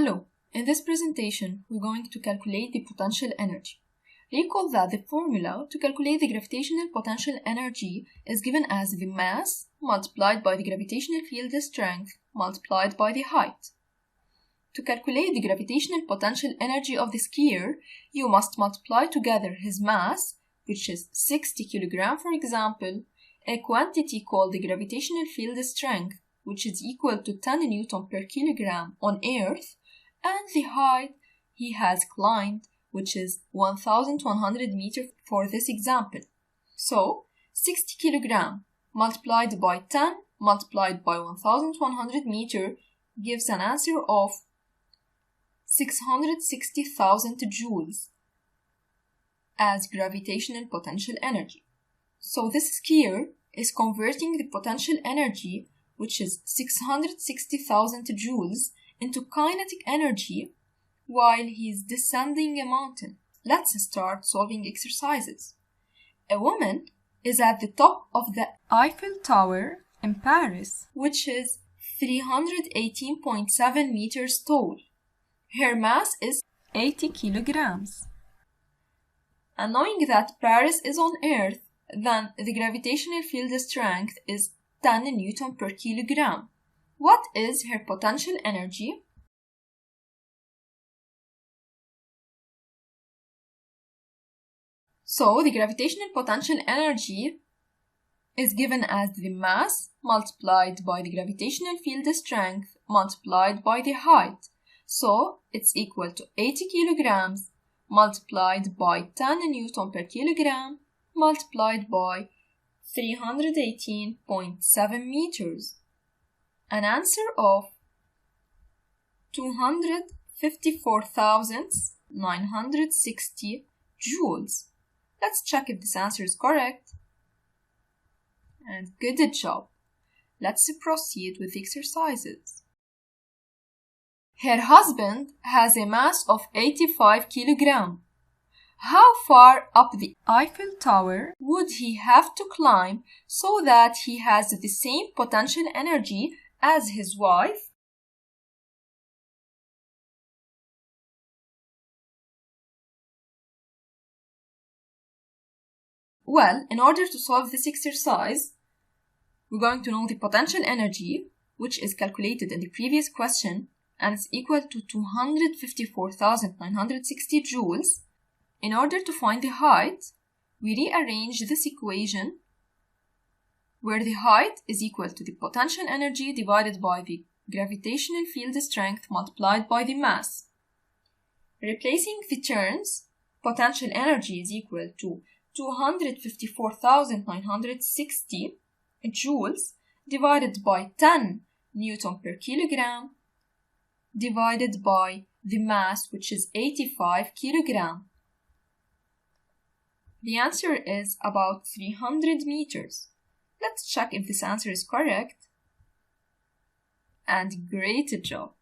Hello, in this presentation we're going to calculate the potential energy. Recall that the formula to calculate the gravitational potential energy is given as the mass multiplied by the gravitational field strength multiplied by the height. To calculate the gravitational potential energy of the skier, you must multiply together his mass, which is 60 kg for example, a quantity called the gravitational field strength, which is equal to 10 Newton per kilogram on Earth, and the height he has climbed, which is 1,100 meters for this example. So, 60 kg multiplied by 10 multiplied by 1,100 meters gives an answer of 660,000 joules as gravitational potential energy. So this skier is converting the potential energy, which is 660,000 joules, into kinetic energy while he is descending a mountain. Let's start solving exercises. A woman is at the top of the Eiffel Tower in Paris, which is 318.7 meters tall. Her mass is 80 kilograms. And knowing that Paris is on Earth, then the gravitational field strength is 10 Newton per kilogram. What is her potential energy? So the gravitational potential energy is given as the mass multiplied by the gravitational field strength multiplied by the height. So it's equal to 80 kilograms multiplied by 10 Newton per kilogram multiplied by 318.7 meters. An answer of 254,960 joules. Let's check if this answer is correct. And good job. Let's proceed with exercises. Her husband has a mass of 85 kilograms. How far up the Eiffel Tower would he have to climb so that he has the same potential energy as his wife? Well, in order to solve this exercise, we're going to know the potential energy, which is calculated in the previous question, and it's equal to 254,960 joules. In order to find the height, we rearrange this equation where the height is equal to the potential energy divided by the gravitational field strength multiplied by the mass. Replacing the terms, potential energy is equal to 254,960 joules divided by 10 Newton per kilogram divided by the mass, which is 85 kilogram. The answer is about 300 meters. Let's check if this answer is correct. And great job!